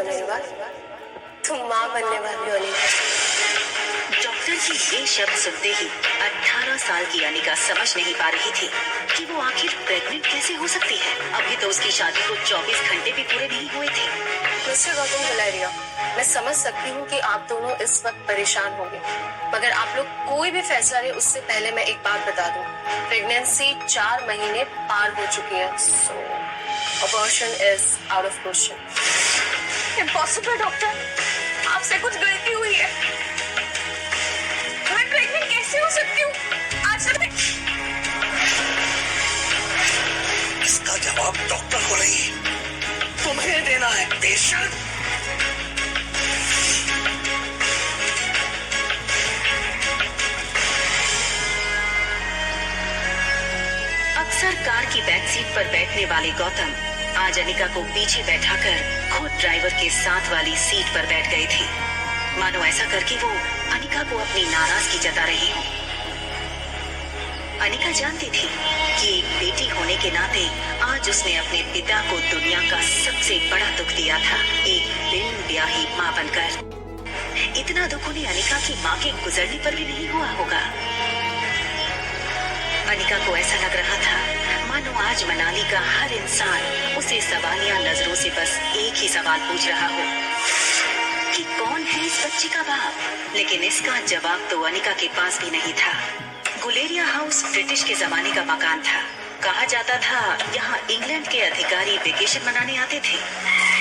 हो मेरी बात? तुम माँ बनने वाली हो अनिका। डॉक्टर की ये शब्द सुनते ही 18 साल की अनिका समझ नहीं पा रही थी कि वो आखिर प्रेग्नेंट कैसे हो सकती है। अभी तो उसकी शादी को 24 घंटे भी पूरे नहीं हुए थे। मिस्टर गौतम गुलेरिया, मैं समझ सकती हूँ कि आप दोनों इस वक्त परेशान होंगे, मगर आप लोग कोई भी फैसला ले उससे पहले मैं एक बात बता दूं, प्रेगनेंसी 4 महीने पार हो चुकी है, so abortion is out of question. Impossible doctor, आपसे कुछ गलती हुई है। मैं प्रेग्नेंट कैसे हो सकती हूँ? आज तक इसका जवाब डॉक्टर को नहीं, तुम्हें देना है पेशेंट। अक्सर कार की बैक सीट पर बैठने वाले गौतम आज अनिका को पीछे बैठाकर खुद ड्राइवर के साथ वाली सीट पर बैठ गए थे, मानो ऐसा करके वो अनिका को अपनी नाराजगी जता रहे हों। अनिका जानती थी कि एक बेटी होने के नाते आज उसने अपने पिता को दुनिया का सबसे बड़ा दुख दिया था, एक बिन ब्याही माँ बनकर। इतना दुख उन्हें अनिका की माँ के गुजरने पर भी नहीं हुआ होगा। अनिका को ऐसा लग रहा था मानो आज मनाली का हर इंसान उसे सवालिया नजरों से बस एक ही सवाल पूछ रहा हो कि कौन है इस बच्ची का बाप। लेकिन इसका जवाब तो अनिका के पास भी नहीं था। गुलेरिया हाउस ब्रिटिश के जमाने का मकान था। कहा जाता था यहाँ इंग्लैंड के अधिकारी वेकेशन मनाने आते थे,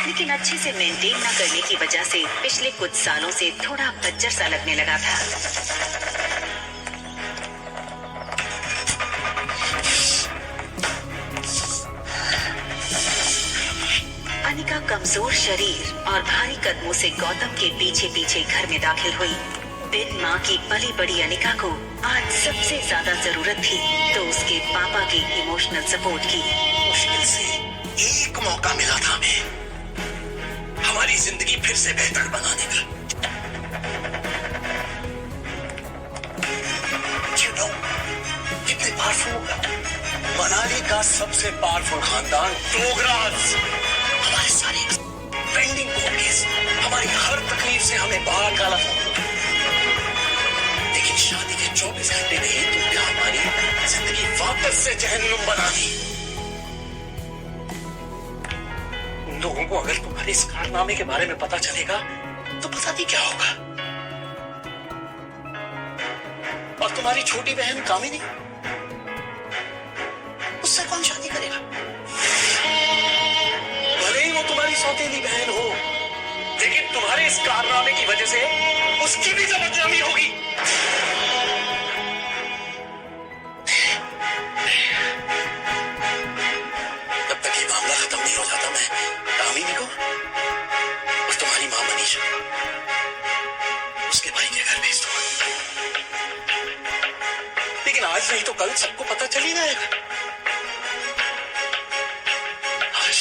लेकिन अच्छे से मेंटेन न करने की वजह से पिछले कुछ सालों से थोड़ा बज्जर सा लगने लगा था। अनिका कमजोर शरीर और भारी कदमों से गौतम के पीछे पीछे घर में दाखिल हुई। बिन माँ की पली बड़ी अनिका को आज सबसे ज्यादा जरूरत थी तो उसके पापा के इमोशनल सपोर्ट की। मुश्किल से एक मौका मिला था हमें हमारी जिंदगी फिर से बेहतर बनाने का। You know, कितने पावरफुल, मनाली का सबसे पावरफुल खानदान डोगरास, हमारे सारे पेंडिंग कोर्ट केस, हमारी हर तकलीफ से हमें बाहर निकाला था। लेकिन शादी के 24 घंटे में ही तुमने हमारी जिंदगी वापस से जहन्नुम बना दी। उन लोगों को अगर तुम्हारे इस कारनामे के बारे में पता चलेगा तो पता नहीं क्या होगा। और तुम्हारी छोटी बहन कामिनी, उससे कौन शादी करेगा? भले ही वो तुम्हारी सौतेली बहन हो, लेकिन तुम्हारे इस कारनामे की वजह से उसकी भी बदनामी होगी। जब तक ये मामला खत्म नहीं हो जाता मैं कामिनी को और तुम्हारी मां मनीषा उसके भाई के घर भेज दूंगा। लेकिन आज नहीं तो कल सबको पता चल ही जाएगा। आज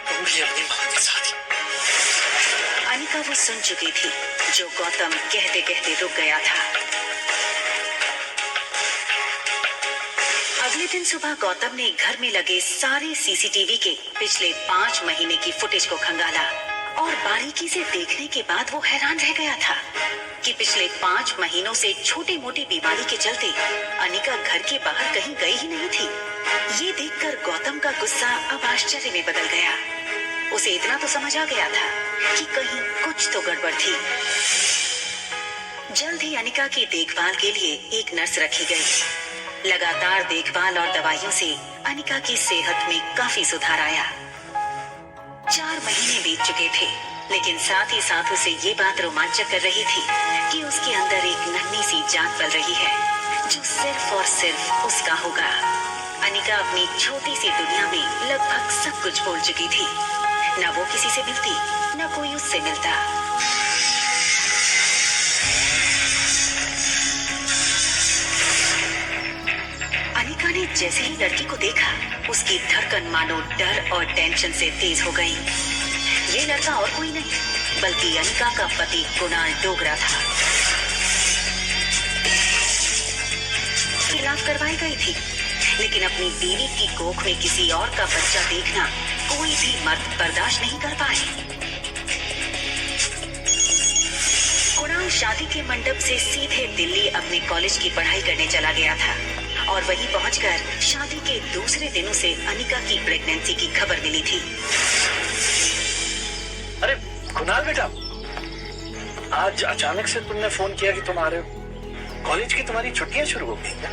तुम भी अपनी मां के साथ ही। अनिका वो सुन चुकी थी जो गौतम कहते कहते रुक गया था। अगले दिन सुबह गौतम ने घर में लगे सारे सीसीटीवी के पिछले 5 महीने की फुटेज को खंगाला और बारीकी से देखने के बाद वो हैरान रह गया था कि पिछले 5 महीनों से छोटी मोटी बीमारी के चलते अनिका घर के बाहर कहीं गई ही नहीं थी। ये देखकर गौतम का गुस्सा अब आश्चर्य में बदल गया। उसे इतना तो समझ आ गया था कि कहीं कुछ तो गड़बड़ थी। जल्द ही अनिका की देखभाल के लिए एक नर्स रखी गई। लगातार देखभाल और दवाइयों से अनिका की सेहत में काफी सुधार आया। 4 महीने बीत चुके थे, लेकिन साथ ही साथ उसे ये बात रोमांचक कर रही थी कि उसके अंदर एक नन्ही सी जान पल रही है जो सिर्फ और सिर्फ उसका होगा। अनिका अपनी छोटी सी दुनिया में लगभग सब कुछ भूल चुकी थी। न वो किसी से मिलती, न कोई उससे मिलता। अनिका ने जैसे ही लड़की को देखा, उसकी धड़कन मानो डर और टेंशन से तेज हो गई। ये लड़का और कोई नहीं बल्कि अनिका का पति कुणाल डोगरा था। इलाज करवाई गई थी, लेकिन अपनी बीवी की कोख में किसी और का बच्चा देखना कोई भी मर्द बर्दाश्त नहीं कर पाए। कुणाल शादी के मंडप से सीधे दिल्ली अपने कॉलेज की पढ़ाई करने चला गया था और वहीं पहुंचकर शादी के दूसरे दिन उसे अनिका की प्रेगनेंसी की खबर मिली थी। अरे कुणाल बेटा, आज अचानक से तुमने फोन किया कि तुम आ रहे हो। कॉलेज की तुम्हारी छुट्टियां शुरू हो गई क्या?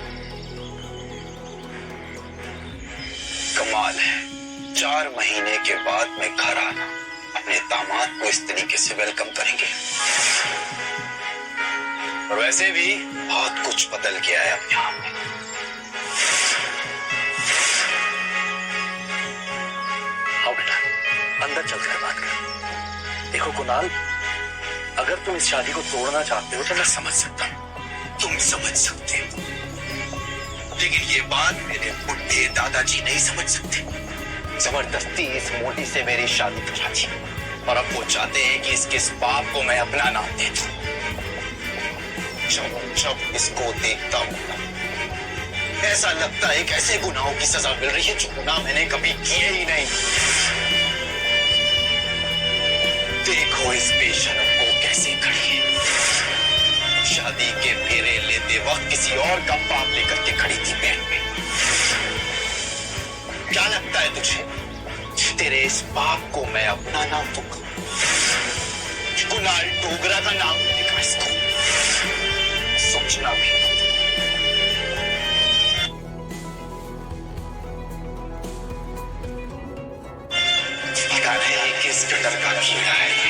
कमाल है, 4 महीने के बाद मैं घर आना, अपने दामाद को इस तरीके से वेलकम करेंगे। और वैसे भी बहुत कुछ बदल गया है अब यहाँ पे। आओ बेटा, अंदर चलकर बात कर। देखो कुणाल, अगर तुम इस शादी को तोड़ना चाहते हो तो मैं समझ सकता हूँ, तुम समझ सकते हो, लेकिन ये बात मेरे बुढ़े दादाजी नहीं समझ सकते। जबरदस्ती इस मोटी से मेरी शादी करा दी और अब वो चाहते हैं कि इसके इस पाप को मैं अपना नाम दे दूं। जब इसको देखता हूं ऐसा लगता है कि ऐसे गुनाहों की सजा मिल रही है जो गुनाह मैंने कभी किए ही नहीं। देखो इस बेशरम को कैसे खड़ी है, शादी के फेरे लेते वक्त किसी और का पाप लेकर के खड़ी थी पैर पे। क्या लगता है तुझे तेरे इस पाप को मैं अपना नाम दूंगा? कुणाल डोगरा का नाम मिलेगा इसको, सोचना भी। पता नहीं किस कदर का कीड़ा है।